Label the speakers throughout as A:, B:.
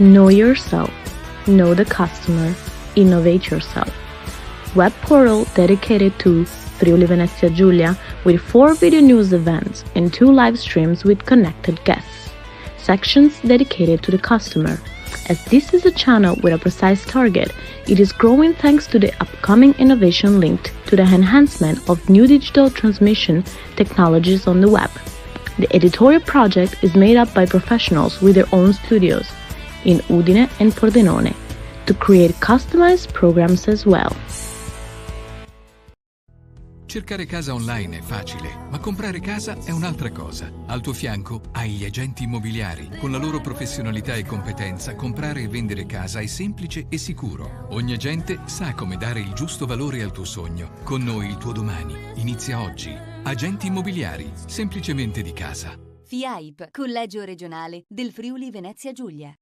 A: Know yourself, know the customer, innovate yourself. Web portal dedicated to Friuli Venezia Giulia with 4 video news events and 2 live streams with connected guests. Sections dedicated to the customer. As this is a channel with a precise target, it is growing thanks to the upcoming innovation linked to the enhancement of new digital transmission technologies on the web. The editorial project is made up by professionals with their own studios in Udine and Pordenone to create customized programs as well.
B: Cercare casa online è facile, ma comprare casa è un'altra cosa. Al tuo fianco hai gli agenti immobiliari. Con la loro professionalità e competenza, comprare e vendere casa è semplice e sicuro. Ogni agente sa come dare il giusto valore al tuo sogno. Con noi il tuo domani inizia oggi. Agenti immobiliari, semplicemente di casa.
C: FIAIP, Collegio Regionale del Friuli Venezia Giulia.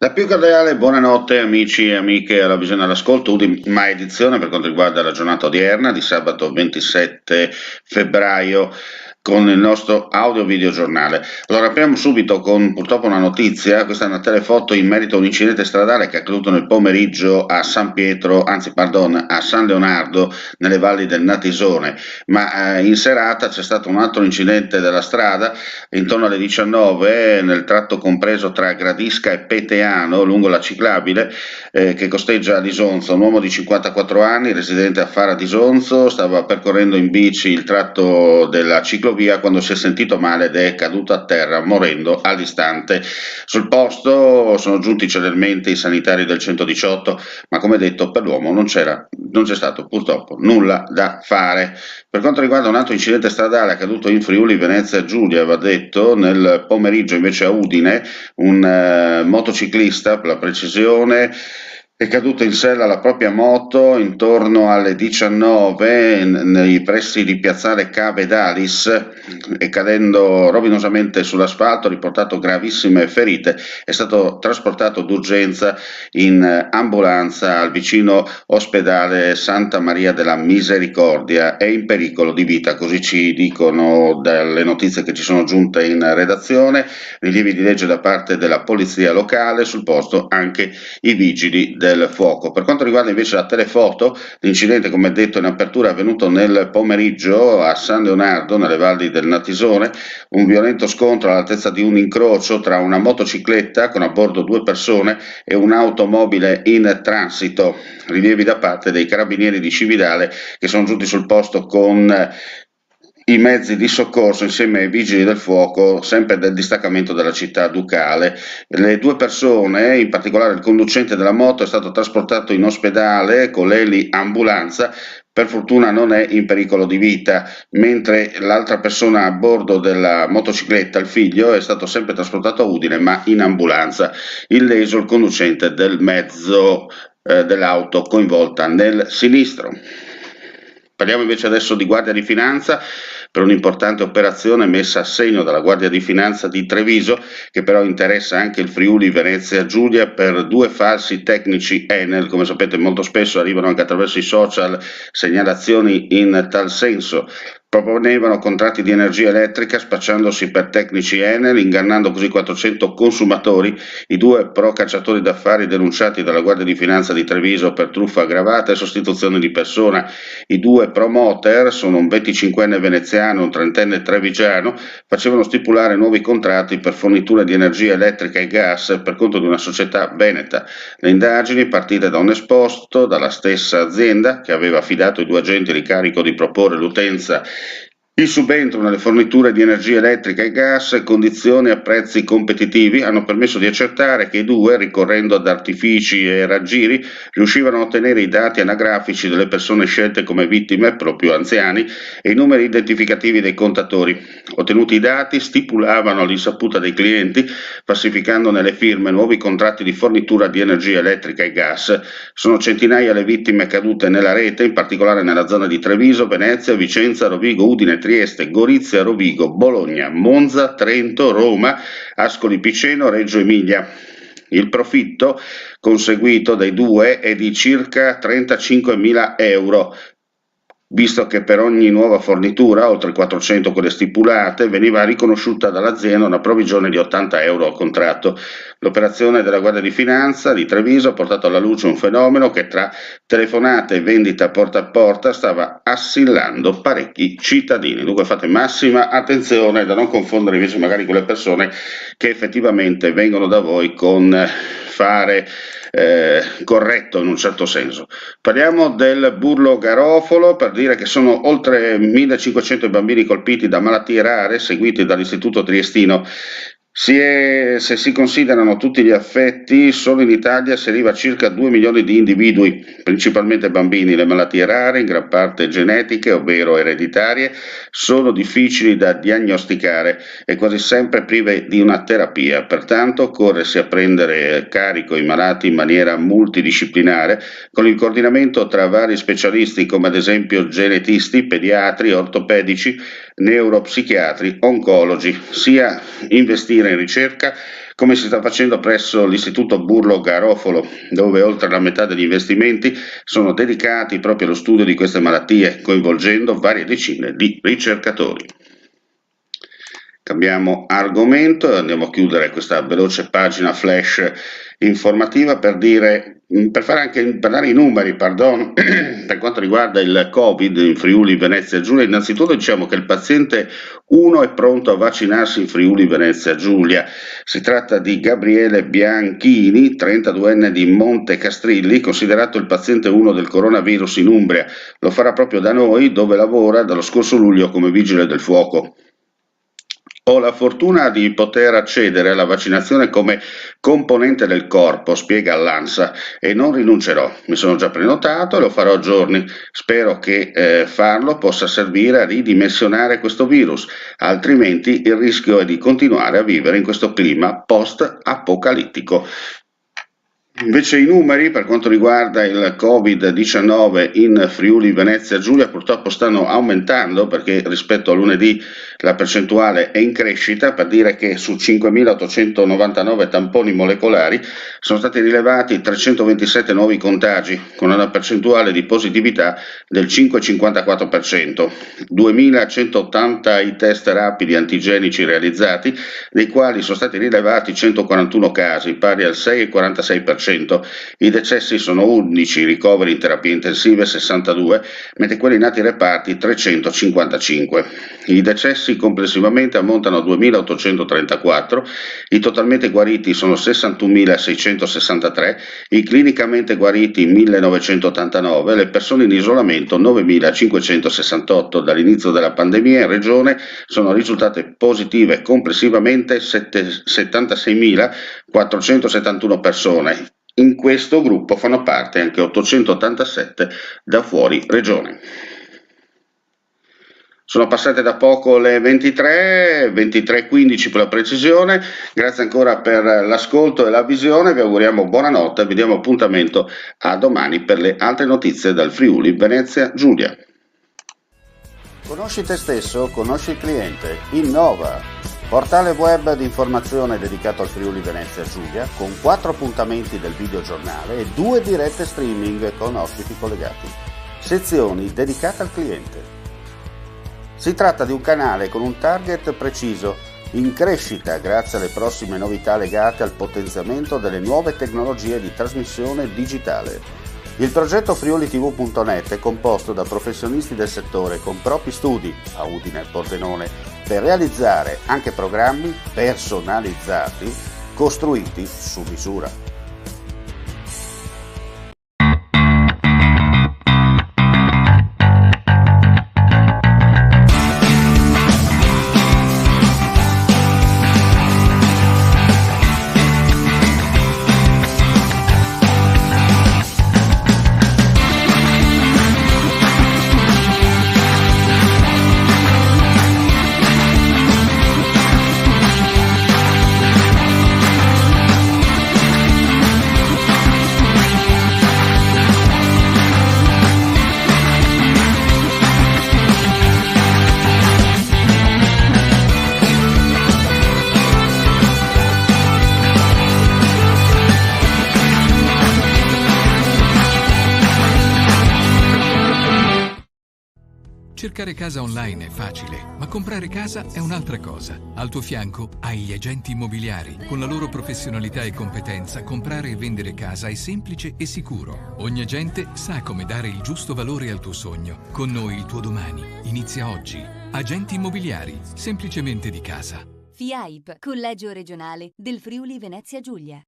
D: La più cordiale buonanotte amici e amiche alla visione all'ascolto, ultima edizione per quanto riguarda la giornata odierna di sabato 27 febbraio con il nostro audio-video giornale. Allora apriamo subito con purtroppo una notizia, questa è una telefoto in merito a un incidente stradale che è accaduto nel pomeriggio a San Pietro, a San Leonardo nelle valli del Natisone, ma in serata c'è stato un altro incidente della strada intorno alle 19 nel tratto compreso tra Gradisca e Peteano lungo la ciclabile che costeggia Lisonzo. Un uomo di 54 anni residente a Fara di Sonzo stava percorrendo in bici il tratto della ciclovia quando si è sentito male ed è caduto a terra morendo all'istante. Sul posto sono giunti celermente i sanitari del 118, ma come detto per l'uomo non c'è stato purtroppo nulla da fare. Per quanto riguarda un altro incidente stradale accaduto in Friuli Venezia Giulia, va detto nel pomeriggio invece a Udine, un motociclista per la precisione è caduto in sella alla propria moto intorno alle 19 nei pressi di piazzale Cave d'Alis e cadendo rovinosamente sull'asfalto, ha riportato gravissime ferite, è stato trasportato d'urgenza in ambulanza al vicino ospedale Santa Maria della Misericordia, è in pericolo di vita, così ci dicono dalle notizie che ci sono giunte in redazione, rilievi di legge da parte della polizia locale, sul posto anche i vigili del fuoco. Per quanto riguarda invece la telefoto, l'incidente come detto in apertura è avvenuto nel pomeriggio a San Leonardo nelle valli del Natisone, un violento scontro all'altezza di un incrocio tra una motocicletta con a bordo 2 persone e un'automobile in transito, rilievi da parte dei carabinieri di Cividale che sono giunti sul posto con i mezzi di soccorso insieme ai vigili del fuoco, sempre del distaccamento della città ducale. Le 2 persone, in particolare il conducente della moto, è stato trasportato in ospedale con l'eli ambulanza, per fortuna non è in pericolo di vita, mentre l'altra persona a bordo della motocicletta, il figlio, è stato sempre trasportato a Udine ma in ambulanza. Illeso il conducente del mezzo dell'auto coinvolta nel sinistro. Parliamo invece adesso di Guardia di Finanza. per un'importante operazione messa a segno dalla Guardia di Finanza di Treviso, che però interessa anche il Friuli Venezia Giulia per 2 falsi tecnici Enel. Come sapete, molto spesso arrivano anche attraverso i social segnalazioni in tal senso. Proponevano contratti di energia elettrica spacciandosi per tecnici Enel, ingannando così 400 consumatori. I 2 pro cacciatori d'affari denunciati dalla Guardia di Finanza di Treviso per truffa aggravata e sostituzione di persona. I 2 promoter, sono un 25enne veneziano e un 30enne trevigiano, facevano stipulare nuovi contratti per fornitura di energia elettrica e gas per conto di una società veneta. Le indagini, partite da un esposto dalla stessa azienda che aveva affidato ai 2 agenti l'incarico di proporre l'utenza il subentro nelle forniture di energia elettrica e gas e condizioni a prezzi competitivi, hanno permesso di accertare che i 2, ricorrendo ad artifici e raggiri, riuscivano a ottenere i dati anagrafici delle persone scelte come vittime, proprio anziani, e i numeri identificativi dei contatori. Ottenuti i dati, stipulavano all'insaputa dei clienti, falsificando nelle firme nuovi contratti di fornitura di energia elettrica e gas. Sono centinaia le vittime cadute nella rete, in particolare nella zona di Treviso, Venezia, Vicenza, Rovigo, Udine, Trieste, Gorizia, Rovigo, Bologna, Monza, Trento, Roma, Ascoli Piceno, Reggio Emilia. Il profitto conseguito dai 2 è di circa 35.000 euro, visto che per ogni nuova fornitura, oltre 400 quelle stipulate, veniva riconosciuta dall'azienda una provvigione di 80 euro al contratto. L'operazione della Guardia di Finanza di Treviso ha portato alla luce un fenomeno che tra telefonate e vendita porta a porta stava assillando parecchi cittadini. Dunque fate massima attenzione da non confondere invece magari quelle persone che effettivamente vengono da voi con fare corretto in un certo senso. Parliamo del burlo garofalo per dire che sono oltre 1.500 i bambini colpiti da malattie rare seguiti dall'Istituto Triestino. Se si considerano tutti gli affetti, solo in Italia si arriva a circa 2 milioni di individui, principalmente bambini. Le malattie rare, in gran parte genetiche, ovvero ereditarie, sono difficili da diagnosticare e quasi sempre prive di una terapia. Pertanto occorre prendere carico i malati in maniera multidisciplinare, con il coordinamento tra vari specialisti come ad esempio genetisti, pediatri, ortopedici, neuropsichiatri, oncologi, sia investire in ricerca come si sta facendo presso l'Istituto Burlo Garofalo, dove oltre la metà degli investimenti sono dedicati proprio allo studio di queste malattie, coinvolgendo varie decine di ricercatori. Cambiamo argomento e andiamo a chiudere questa veloce pagina flash informativa per dare i numeri, per quanto riguarda il Covid in Friuli Venezia Giulia. Innanzitutto diciamo che il paziente 1 è pronto a vaccinarsi in Friuli Venezia Giulia. Si tratta di Gabriele Bianchini, 32enne di Monte Castrilli, considerato il paziente 1 del coronavirus in Umbria. Lo farà proprio da noi, dove lavora dallo scorso luglio come vigile del fuoco. Ho la fortuna di poter accedere alla vaccinazione come componente del corpo, spiega all'ANSA, e non rinuncerò. Mi sono già prenotato e lo farò a giorni. Spero che farlo possa servire a ridimensionare questo virus, altrimenti il rischio è di continuare a vivere in questo clima post-apocalittico. Invece i numeri per quanto riguarda il Covid-19 in Friuli Venezia Giulia purtroppo stanno aumentando, perché rispetto a lunedì la percentuale è in crescita, per dire che su 5.899 tamponi molecolari sono stati rilevati 327 nuovi contagi, con una percentuale di positività del 5,54%, 2.180 i test rapidi antigenici realizzati, dei quali sono stati rilevati 141 casi, pari al 6,46%. I decessi sono 11, i ricoveri in terapie intensive 62, mentre quelli nati ai reparti 355. I decessi complessivamente ammontano a 2.834, i totalmente guariti sono 61.663, i clinicamente guariti 1.989, le persone in isolamento 9.568. Dall'inizio della pandemia in regione sono risultate positive complessivamente 76.471 persone. In questo gruppo fanno parte anche 887 da fuori regione. Sono passate da poco le 23:15 per la precisione. Grazie ancora per l'ascolto e la visione, vi auguriamo buonanotte e vi diamo appuntamento a domani per le altre notizie dal Friuli Venezia Giulia. Conosci te stesso, conosci il cliente. Innova! Portale web di informazione dedicato al Friuli Venezia Giulia con 4 appuntamenti del videogiornale e 2 dirette streaming con ospiti collegati. Sezioni dedicate al cliente. Si tratta di un canale con un target preciso, in crescita grazie alle prossime novità legate al potenziamento delle nuove tecnologie di trasmissione digitale. Il progetto friulitv.net è composto da professionisti del settore con propri studi a Udine e Pordenone per realizzare anche programmi personalizzati costruiti su misura.
B: Cercare casa online è facile, ma comprare casa è un'altra cosa. Al tuo fianco hai gli agenti immobiliari. Con la loro professionalità e competenza, comprare e vendere casa è semplice e sicuro. Ogni agente sa come dare il giusto valore al tuo sogno. Con noi il tuo domani inizia oggi. Agenti immobiliari, semplicemente di casa.
C: FIAIP, Collegio Regionale del Friuli Venezia Giulia.